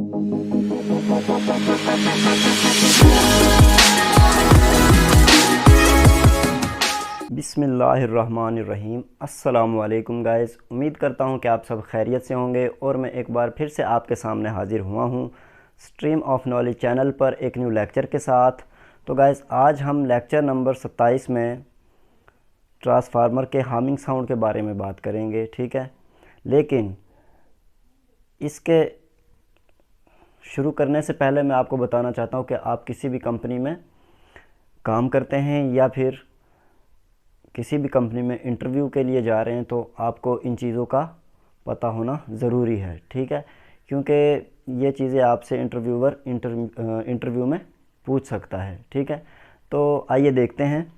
बिस्मिल्लाहिर्रहमानिर्रहीम। अस्सलामुअलैकुम गाइस, उम्मीद करता हूँ कि आप सब खैरियत से होंगे और मैं एक बार फिर से आपके सामने हाजिर हुआ हूँ स्ट्रीम ऑफ नॉलेज चैनल पर एक न्यू लेक्चर के साथ। तो गाइस, आज हम लेक्चर नंबर 27 में ट्रांसफार्मर के हामिंग साउंड के बारे में बात करेंगे, ठीक है। लेकिन इसके शुरू करने से पहले मैं आपको बताना चाहता हूँ कि आप किसी भी कंपनी में काम करते हैं या फिर किसी भी कंपनी में इंटरव्यू के लिए जा रहे हैं तो आपको इन चीज़ों का पता होना ज़रूरी है, ठीक है। क्योंकि ये चीज़ें आपसे इंटरव्यूअर इंटरव्यू में पूछ सकता है, ठीक है। तो आइए देखते हैं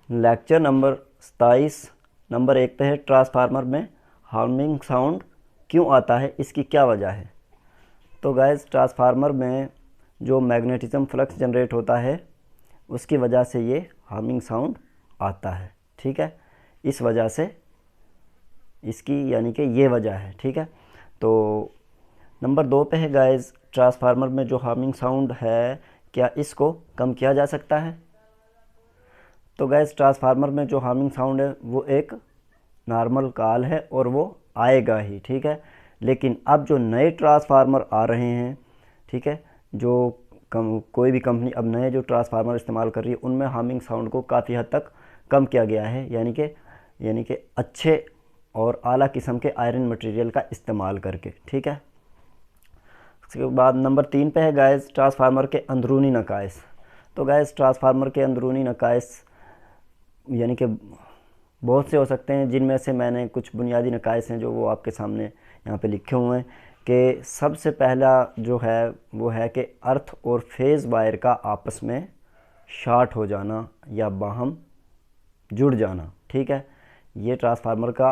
लेक्चर नंबर 27 नंबर 1 पे है ट्रांसफार्मर में हार्मिंग साउंड क्यों आता है, इसकी क्या वजह है। तो गाइस, ट्रांसफार्मर में जो मैग्नेटिज्म फ्लक्स जनरेट होता है उसकी वजह से ये हार्मिंग साउंड आता है, ठीक है। इस वजह से इसकी यानी कि ये वजह है, ठीक है। तो नंबर 2 पे है गाइस, ट्रांसफार्मर में जो हार्मिंग साउंड है क्या इसको कम किया जा सकता है। तो गाइस, ट्रांसफार्मर में जो हार्मिंग साउंड है वो एक नॉर्मल कॉल है और वो आएगा ही, ठीक है। लेकिन अब जो नए ट्रांसफार्मर आ रहे हैं, ठीक है, जो कोई भी कंपनी अब नए जो ट्रांसफार्मर इस्तेमाल कर रही है उनमें हार्मिंग साउंड को काफ़ी हद तक कम किया गया है, यानी कि अच्छे और आला किस्म के आयरन मटेरियल का इस्तेमाल करके, ठीक है। उसके बाद नंबर 3 पे है गाइस, ट्रांसफार्मर के अंदरूनी नकाइस। तो गाइस, ट्रांसफार्मर के अंदरूनी नकाइस यानी कि बहुत से हो सकते हैं, जिनमें से मैंने कुछ बुनियादी नकाइस हैं जो वो आपके सामने यहाँ पे लिखे हुए हैं कि सबसे पहला जो है वो है कि अर्थ और फेज़ वायर का आपस में शॉर्ट हो जाना या बाहम जुड़ जाना, ठीक है। ये ट्रांसफार्मर का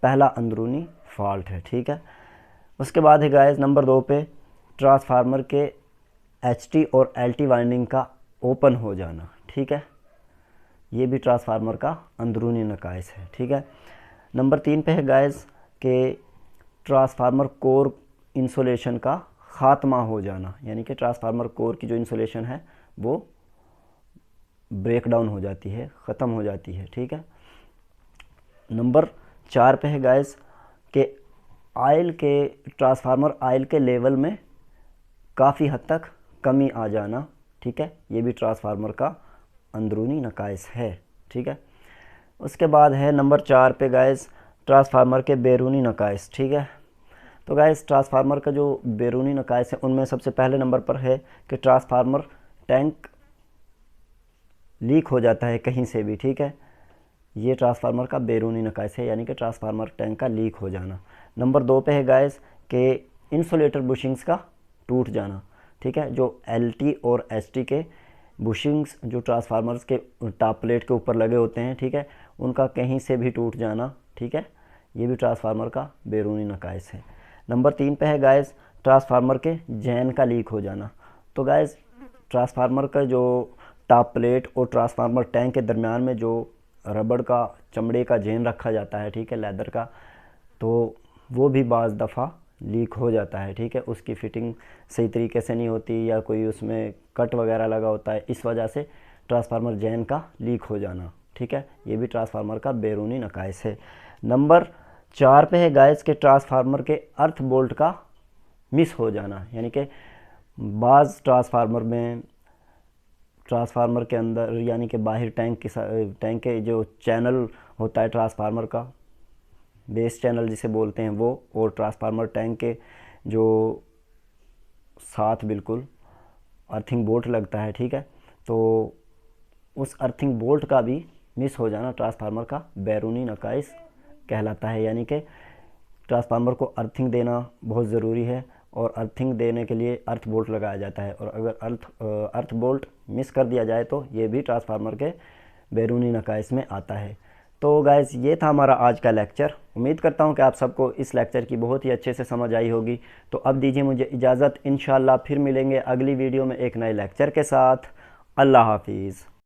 पहला अंदरूनी फॉल्ट है, ठीक है। उसके बाद है गाइस नंबर 2 पे ट्रांसफार्मर के एचटी और एलटी वाइंडिंग का ओपन हो जाना, ठीक है। ये भी ट्रांसफार्मर का अंदरूनी नकाइस है, ठीक है। नंबर 3 पे है गाइस कि ट्रांसफार्मर कोर इंसुलेशन का ख़ात्मा हो जाना, यानी कि ट्रांसफार्मर कोर की जो इंसुलेशन है वो ब्रेक डाउन हो जाती है, ख़त्म हो जाती है, ठीक है। नंबर 4 पे है गाइस कि ट्रांसफार्मर आयल के लेवल में काफ़ी हद तक कमी आ जाना, ठीक है। ये भी ट्रांसफार्मर का अंदरूनी नकाइस है, ठीक है। उसके बाद है नंबर 4 पे गाइस ट्रांसफार्मर के बैरूनी नकाइस, ठीक है। तो गाइस, ट्रांसफार्मर का जो बैरूनी नकाइस है उनमें सबसे पहले नंबर पर है कि ट्रांसफार्मर टैंक लीक हो जाता है कहीं से भी, ठीक है। ये ट्रांसफार्मर का बैरूनी नकाइस है, यानी कि ट्रांसफार्मर टैंक का लीक हो जाना। नंबर 2 पे है गाइस कि इंसुलेटर बुशिंग्स का टूट जाना, ठीक है। जो एलटी और एसटी के बुशिंग्स जो ट्रांसफार्मर्स के टॉप प्लेट के ऊपर लगे होते हैं, ठीक है, उनका कहीं से भी टूट जाना, ठीक है। ये भी ट्रांसफार्मर का बैरूनी नकाइस है। नंबर 3 पे है गाइस ट्रांसफार्मर के जैन का लीक हो जाना। तो गाइस, ट्रांसफार्मर का जो टॉप प्लेट और ट्रांसफार्मर टैंक के दरमियान में जो रबड़ का चमड़े का जैन रखा जाता है, ठीक है, लेदर का, तो वो भी बाज़ दफ़ा लीक हो जाता है, ठीक है। उसकी फ़िटिंग सही तरीके से नहीं होती या कोई उसमें कट वगैरह लगा होता है, इस वजह से ट्रांसफार्मर जैन का लीक हो जाना, ठीक है। ये भी ट्रांसफार्मर का बैरूनी नकाइस है। नंबर 4 पे है गाइस के ट्रांसफार्मर के अर्थ बोल्ट का मिस हो जाना, यानी कि बाज़ ट्रांसफार्मर के अंदर यानी कि बाहर टैंक के जो चैनल होता है ट्रांसफार्मर का, बेस चैनल जिसे बोलते हैं वो, और ट्रांसफार्मर टैंक के जो साथ बिल्कुल अर्थिंग बोल्ट लगता है, ठीक है। तो उस अर्थिंग बोल्ट का भी मिस हो जाना ट्रांसफार्मर का बैरूनी नकाइस कहलाता है, यानी कि ट्रांसफार्मर को अर्थिंग देना बहुत ज़रूरी है और अर्थिंग देने के लिए अर्थ बोल्ट लगाया जाता है, और अगर अर्थ बोल्ट मिस कर दिया जाए तो ये भी ट्रांसफार्मर के बैरूनी नकाइस में आता है। तो गाइस, ये था हमारा आज का लेक्चर। उम्मीद करता हूँ कि आप सबको इस लेक्चर की बहुत ही अच्छे से समझ आई होगी। तो अब दीजिए मुझे इजाज़त, इंशाल्लाह फिर मिलेंगे अगली वीडियो में एक नए लेक्चर के साथ। अल्लाह हाफिज़।